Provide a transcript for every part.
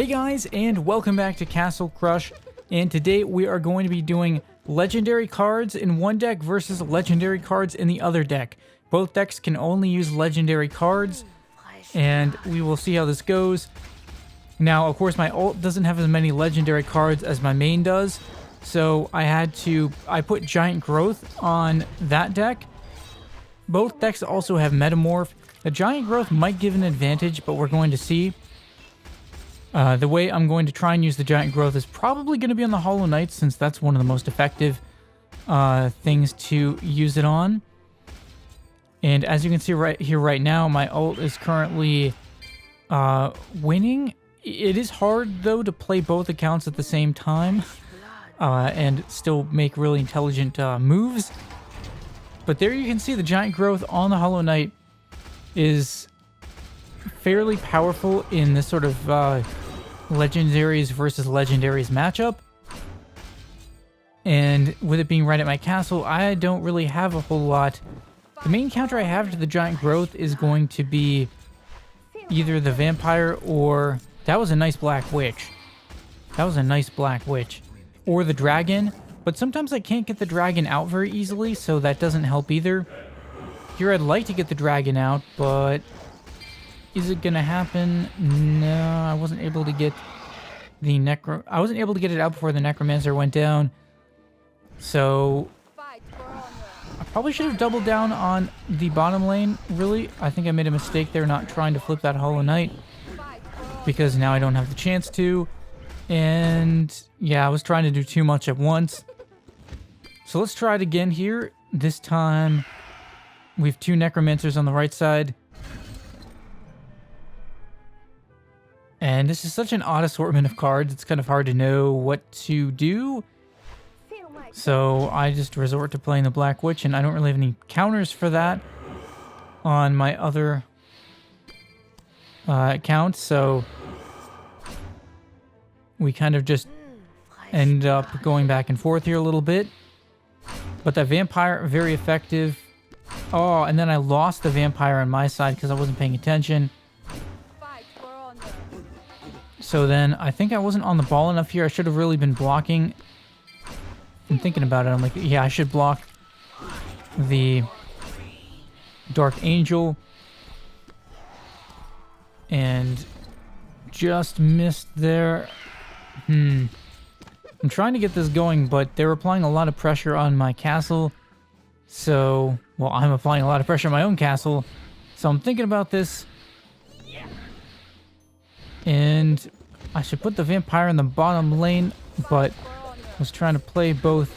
Hey guys, and welcome back to Castle Crush. And today we are going to be doing legendary cards in one deck versus legendary cards in the other deck. Both decks can only use legendary cards, and we will see how this goes. Now, of course, my ult doesn't have as many legendary cards as my main does, so I put Giant Growth on that deck. Both decks also have Metamorph. The Giant Growth might give an advantage, but we're going to see. The way I'm going to try and use the Giant Growth is probably going to be on the Hollow Knight, since that's one of the most effective things to use it on. And as you can see right here, right now, my ult is currently winning. It is hard, though, to play both accounts at the same time and still make really intelligent moves. But there you can see the Giant Growth on the Hollow Knight is fairly powerful in this sort of legendaries versus legendaries matchup. And with it being right at my castle, I don't really have a whole lot. The main counter I have to the Giant Growth is going to be either the Vampire or... That was a nice Black Witch. That was a nice Black Witch. Or the Dragon. But sometimes I can't get the Dragon out very easily, so that doesn't help either. Here I'd like to get the Dragon out, but... Is it gonna happen? No, I wasn't able to get the I wasn't able to get it out before the Necromancer went down. So I probably should have doubled down on the bottom lane, really. I think I made a mistake there not trying to flip that Hollow Knight, because now I don't have the chance to. And yeah, I was trying to do too much at once. So let's try it again here. This time we have two Necromancers on the right side. And this is such an odd assortment of cards, it's kind of hard to know what to do. So I just resort to playing the Black Witch, and I don't really have any counters for that on my other accounts. So we kind of just end up going back and forth here a little bit. But that Vampire, very effective. Oh, and then I lost the Vampire on my side because I wasn't paying attention. So then, I think I wasn't on the ball enough here. I should have really been blocking. I'm thinking about it. I'm like, yeah, I should block the Dark Angel. And just missed there. I'm trying to get this going, but they're applying a lot of pressure on my castle. So, well, I'm applying a lot of pressure on my own castle. So I'm thinking about this. And I should put the Vampire in the bottom lane, but I was trying to play both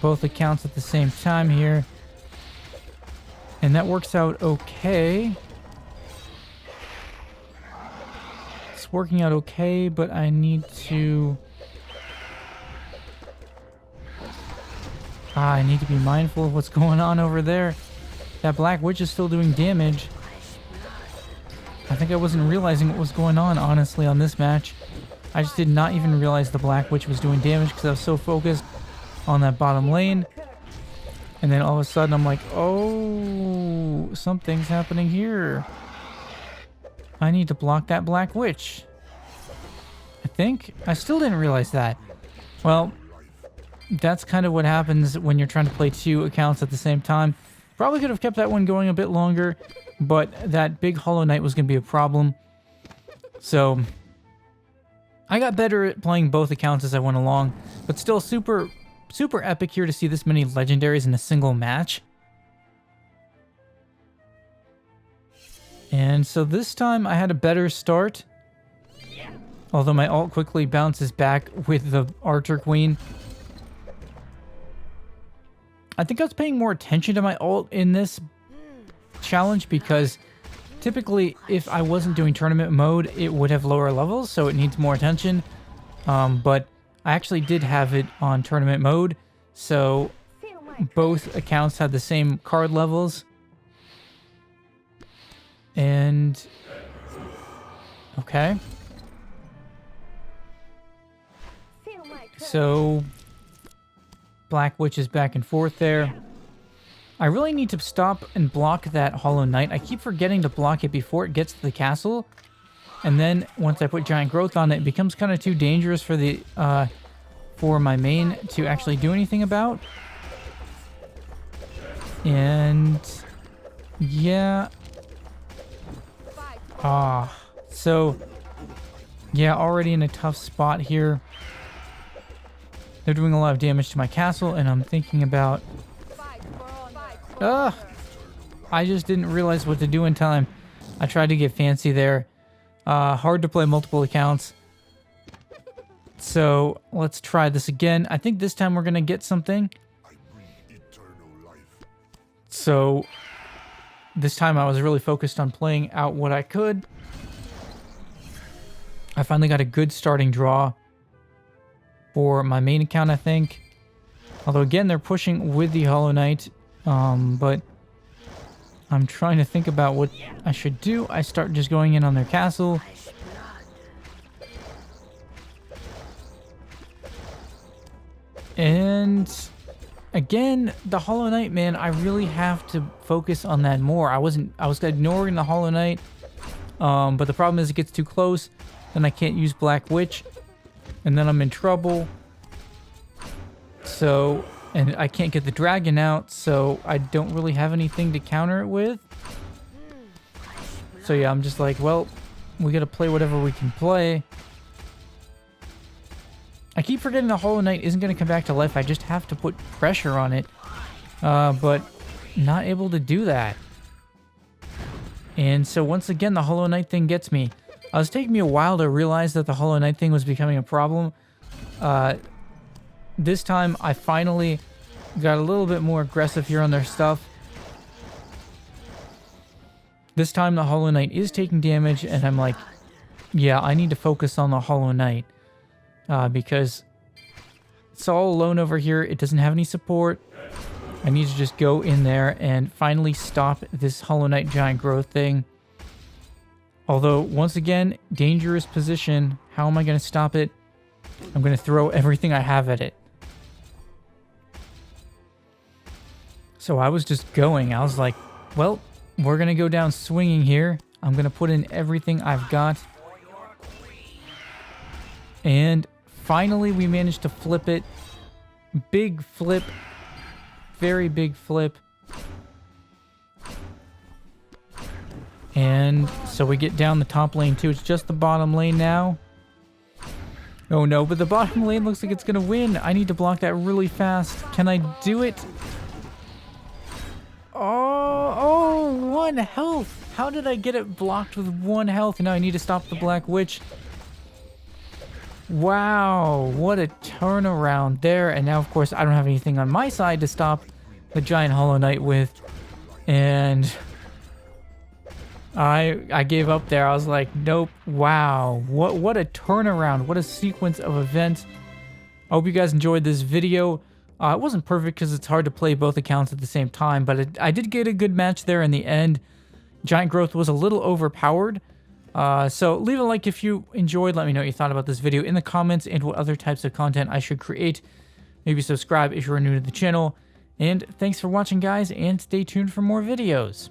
accounts at the same time here. And that works out okay. It's working out okay, but I need to... I need to be mindful of what's going on over there. That Black Witch is still doing damage. I think I wasn't realizing what was going on, honestly, on this match. I just did not even realize the Black Witch was doing damage because I was so focused on that bottom lane. And then all of a sudden I'm like, oh, something's happening here. I need to block that Black Witch. I think. I still didn't realize that. Well, that's kind of what happens when you're trying to play two accounts at the same time. Probably could have kept that one going a bit longer, but that big Hollow Knight was going to be a problem. So I got better at playing both accounts as I went along, but still super epic here to see this many legendaries in a single match. And so this time I had a better start, although my ult quickly bounces back with the Archer Queen. I think I was paying more attention to my ult in this challenge because typically if I wasn't doing tournament mode, it would have lower levels, so it needs more attention. But I actually did have it on tournament mode, so both accounts had the same card levels. And okay. So Black Witch is back and forth there. I really need to stop and block that Hollow Knight. I keep forgetting to block it before it gets to the castle. And then once I put giant growth on it, it becomes kind of too dangerous for the for my main to actually do anything about. And yeah. So yeah, already in a tough spot here. They're doing a lot of damage to my castle, and I'm thinking about... I just didn't realize what to do in time. I tried to get fancy there. Hard to play multiple accounts. So let's try this again. I think this time we're going to get something. So this time I was really focused on playing out what I could. I finally got a good starting draw for my main account, I think. Although again, they're pushing with the Hollow Knight. But I'm trying to think about what I should do. I start just going in on their castle. And again, the Hollow Knight, man, I really have to focus on that more. I was ignoring the Hollow Knight. But the problem is it gets too close, then I can't use Black Witch, and then I'm in trouble. So, and I can't get the dragon out, so I don't really have anything to counter it with. So yeah, I'm just like, well, we gotta play whatever we can play. I keep forgetting the Hollow Knight isn't gonna come back to life. I just have to put pressure on it, but not able to do that. And so once again, the Hollow Knight thing gets me. It was taking me a while to realize that the Hollow Knight thing was becoming a problem. This time, I finally got a little bit more aggressive here on their stuff. This time, the Hollow Knight is taking damage, and I'm like, yeah, I need to focus on the Hollow Knight. Because it's all alone over here. It doesn't have any support. I need to just go in there and finally stop this Hollow Knight giant growth thing. Although, once again, dangerous position. How am I going to stop it? I'm going to throw everything I have at it. So I was just going. I was like, well, we're going to go down swinging here. I'm going to put in everything I've got. And finally, we managed to flip it. Big flip. Very big flip. And so we get down the top lane too. It's just the bottom lane now. Oh no, but the bottom lane looks like it's going to win. I need to block that really fast. Can I do it? Oh, 1 health. How did I get it blocked with 1 health? Now I need to stop the Black Witch. Wow, what a turnaround there. And now, of course, I don't have anything on my side to stop the giant Hollow Knight with. And I gave up there. I was like, nope. Wow, what a turnaround. What a sequence of events. I hope you guys enjoyed this video. It wasn't perfect because it's hard to play both accounts at the same time, but I did get a good match there in the end. Giant Growth was a little overpowered. So leave a like if you enjoyed. Let me know what you thought about this video in the comments and what other types of content I should create. Maybe subscribe if you're new to the channel. And thanks for watching, guys, and stay tuned for more videos.